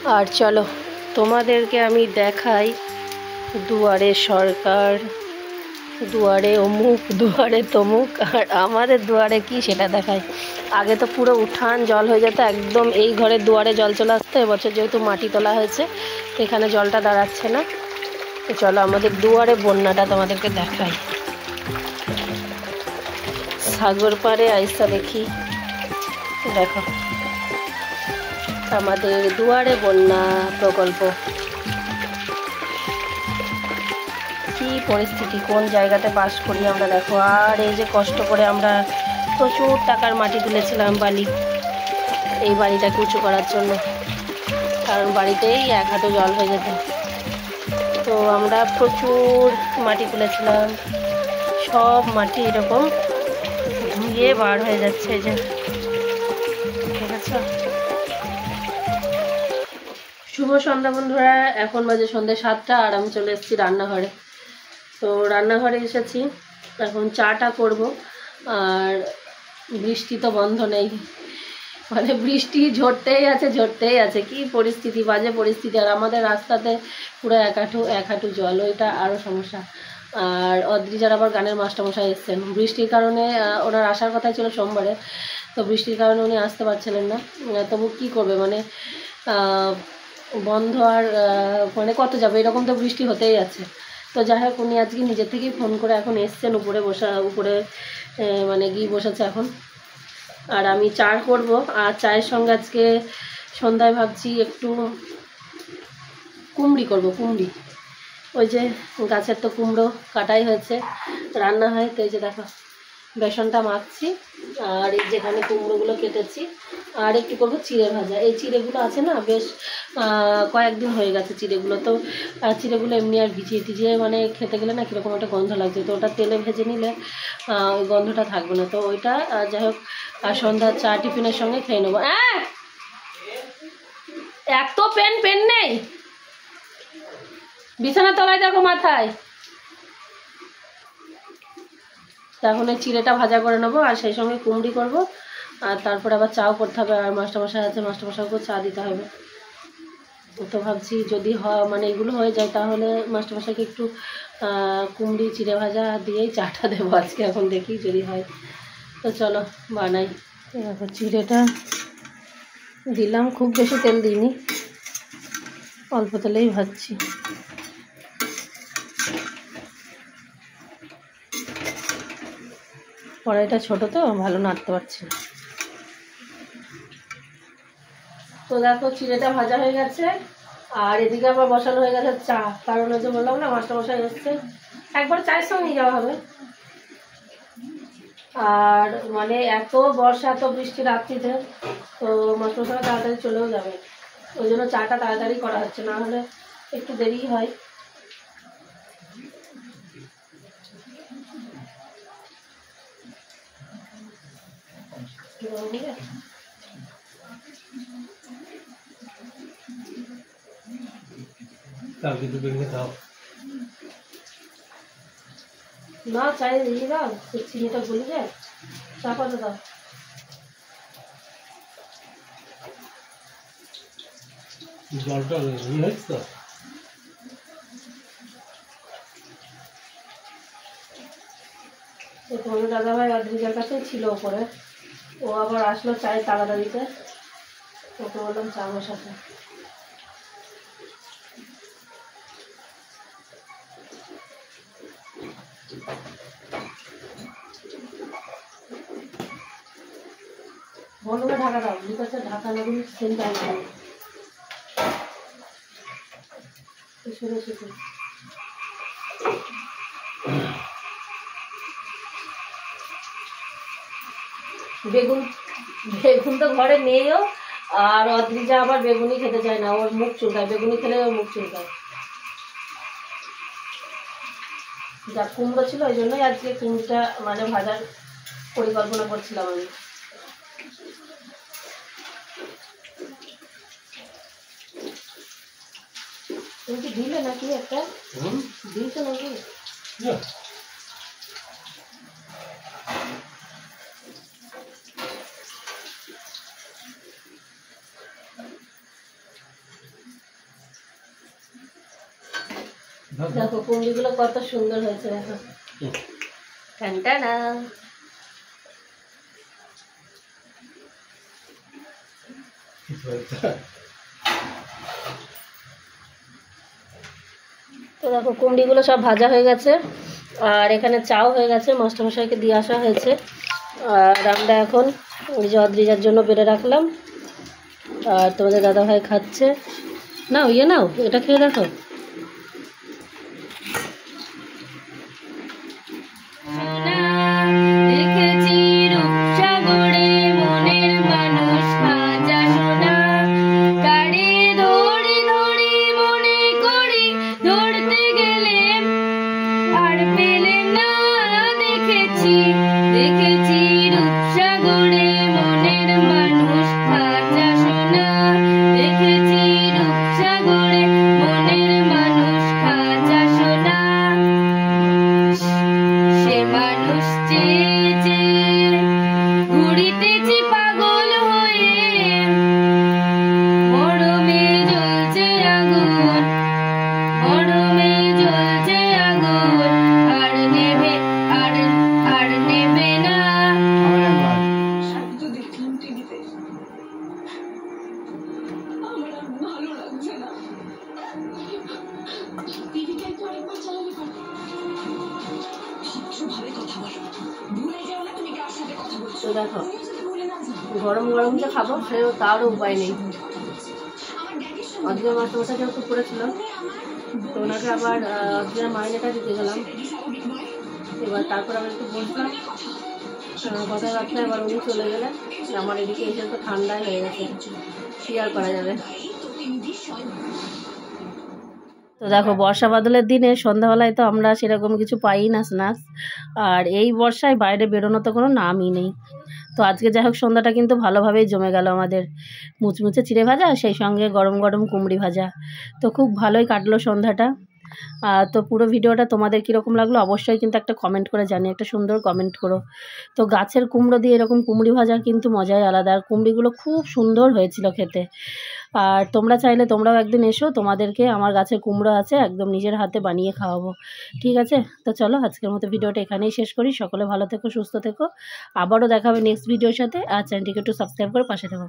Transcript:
আর চলো তোমাদেরকে আমি দেখাই দুয়ারে সরকার, দুয়ারে অমুক, দুয়ারে তমুক, আর আমাদের দুয়ারে কি সেটা দেখাই। আগে তো পুরো উঠান জল হয়ে যেত, একদম এই ঘরের দুয়ারে জল চলে আসতো। এবছর যেহেতু মাটি তোলা হয়েছে তো এখানে জলটা দাঁড়াচ্ছে না। তো চলো আমাদের দুয়ারে বন্যাটা তোমাদেরকে দেখাই। সাগর পাড়ে আইসা দেখি, দেখো আমাদের দুয়ারে বন্যা প্রকল্প কি পরিস্থিতি, কোন জায়গাতে বাস করি আমরা দেখো। আর এই যে কষ্ট করে আমরা প্রচুর টাকার মাটি তুলেছিলাম, বালি, এই বাড়িটাকে উঁচু করার জন্য, কারণ বাড়িতেই 1 হাঁটু জল হয়ে যেত। তো আমরা প্রচুর মাটি তুলেছিলাম, সব মাটি এরকম ধুয়ে বার হয়ে যাচ্ছে। এই যে ঠিক আছে। শুভ সন্ধ্যা বন্ধুরা, এখন বাজে সন্ধ্যে 7টা আর আমি চলে এসেছি রান্নাঘরে। তো রান্নাঘরে এসেছি, এখন চাটা করব। আর বৃষ্টি তো বন্ধ নেই, মানে বৃষ্টি ঝরতেই আছে, কি পরিস্থিতি, বাজে পরিস্থিতি। আর আমাদের রাস্তাতে পুরো এক হাঁটু জল, ওইটা আরও সমস্যা। আর অদ্রিজার আবার গানের মাস্টারমশাই এসছেন, বৃষ্টির কারণে ওনার আসার কথাই ছিল সোমবারে, তো বৃষ্টির কারণে উনি আসতে পারছিলেন না। তবু কি করবে, মানে বন্ধ আর মানে কত যাবে, এরকম তো বৃষ্টি হতেই আছে। তো যাই হোক, উনি আজকে নিজের থেকেই ফোন করে এখন এসছেন, উপরে মানে গিয়ে বসেছে এখন। আর আমি চা করব, আর চায়ের সঙ্গে আজকে সন্ধ্যায় ভাবছি একটু কুমড়ি করব, কুমড়ি। ওই যে গাছের তো কুমড়ো কাটাই হয়েছে, রান্না হয়, তো এই যে দেখো বেসনটা মাখছি, আর এই যেখানে কুমড়োগুলো কেটেছি, আর একটু করবো চিড়ে ভাজা। এই চিড়েগুলো আছে না, বেশ কয়েকদিন হয়ে গেছে চিড়েগুলো, তো চিড়েগুলো এমনি আর ভিজিয়ে টিজিয়ে মানে খেতে গেলে না কীরকম একটা গন্ধ লাগছে, তো ওটা তেলে ভেজে নিলে ওই গন্ধটা থাকবে না। তো ওইটা যাই হোক সন্ধ্যার চা টিফিনের সঙ্গে খেয়ে নেবো। এত পেন নেই, বিছানা তলায় দেখো মাথায়। এখন এই চিড়েটা ভাজা করে নেবো, আর সেই সঙ্গে কুমড়ি করব, আর তারপরে আবার চাও করতে হবে। আর মাস্টারমশাই আছে, মাস্টারমশাইকেও চা দিতে হবে। তো ভাবছি যদি হয়, মানে এগুলো হয়ে যায়, তাহলে মাস্টারমশাইকে একটু কুমড়ি চিড়ে ভাজা দিয়েই চাটা দেবো আজকে, এখন দেখি যদি হয়। তো চলো বানাই। দেখো চিড়েটা দিলাম, খুব বেশি তেল দিইনি, অল্প তেলেই ভাজছি। কড়াইটা ছোট তো ভালো নাড়তে পারছি না। তো দেখো চিড়েটা ভাজা হয়ে গেছে, আর এদিকে আবার বসানো হয়ে গেছে চা, কারণ ওই যে বললাম না মাস্টারমশাই এসছে, একবার চায়ের সঙ্গে নিয়ে যাওয়া হবে। আর মানে এত বর্ষা, এত বৃষ্টি রাত্রিতে, তো মাস্টারমশাই তাড়াতাড়ি চলেও যাবে, ওই জন্য চাটা তাড়াতাড়ি করা হচ্ছে, না হলে একটু দেরি হয়। না চায়ে দিয়ে দাও, চিনিটা গলে যায়, চা পাতা দাও। জলটা হয়েছে তো তোমাদের দাদাভাই অদ্রিজার কাছেই ছিল ওপরে, ও আবার আসলো চায়ের তাড়াতা দিতে, ওকে বললাম চা বসাতে। বন্ধ করে ঢাকা দাও, দুটো ঢাকা না দিলে সেন্ট আসবে। বেগুন বেগুন তো ঘরে নেইও, আর অদ্রিজা আবার বেগুনি খেতে চায় না, ওর মুখ চুলকায়, বেগুনি খেলে ওর মুখ চুলকায়। যা কুমড়ো ছিল ওই জন্যই আজকে কুমড়োটা মানে ভাজার পরিকল্পনা করছিলাম আমি। তুমি কি দিলে নাকি একটা দিয়েছো নাকি? দেখো কুমড়িগুলো কত সুন্দর হয়েছে, দেখো টানটানা। তো দেখো কুমড়িগুলো সব ভাজা হয়ে গেছে, আর এখানে চাও হয়ে গেছে, মাস্টারমশাইকে দিয়ে আসা হয়েছে। আর আমরা এখন ওই যে অদ্রিজার জন্য বেড়ে রাখলাম, আর তোমাদের দাদাভাই খাচ্ছে। নাও নাও, এটা খেয়ে দেখো। তো দেখো গরম গরম যে খাবো সেও তারও উপায় নেই। অদ্রিজার মাস্টারমশাই যেহেতু করেছিল, তো ওনাকে আবার অদ্রিজার মাইনেটা দিতে গেলাম। এবার তারপর আমি একটু বসলাম কথাবার্তা, এবার উনি চলে গেলেন। আমার এদিকে এসে তো ঠান্ডাই হয়ে গেছে, কি আর করা যাবে। তো দেখো বর্ষা বাদলের দিনে সন্ধ্যাবেলায় তো আমরা সেরকম কিছু পাই না স্ন্যাক্স, আর এই বর্ষায় বাইরে বেরোনো তো কোনো নামই নেই। তো আজকে যাই হোক সন্ধ্যাটা কিন্তু ভালোভাবেই জমে গেল আমাদের। মুচমুচে চিড়ে ভাজা, সেই সঙ্গে গরম গরম কুমড়ি ভাজা, তো খুব ভালোই কাটলো সন্ধ্যাটা। তো পুরো ভিডিওটা তোমাদের কীরকম লাগলো অবশ্যই কিন্তু একটা কমেন্ট করে জানিয়ে, একটা সুন্দর কমেন্ট করো। তো গাছের কুমড়ো দিয়ে এরকম কুমড়ি ভাজা কিন্তু মজাই আলাদা, আর কুমড়িগুলো খুব সুন্দর হয়েছিল খেতে। আর তোমরা চাইলে তোমরাও একদিন এসো, তোমাদেরকে আমার গাছের কুমড়ো আছে, একদম নিজের হাতে বানিয়ে খাওয়াবো, ঠিক আছে? তো চলো আজকের মতো ভিডিওটা এখানেই শেষ করি। সকলে ভালো থেকো, সুস্থ থেকো, আবারও দেখা হবে নেক্সট ভিডিওর সাথে। আর চ্যানেলটিকে একটু সাবস্ক্রাইব করে পাশে থেকো।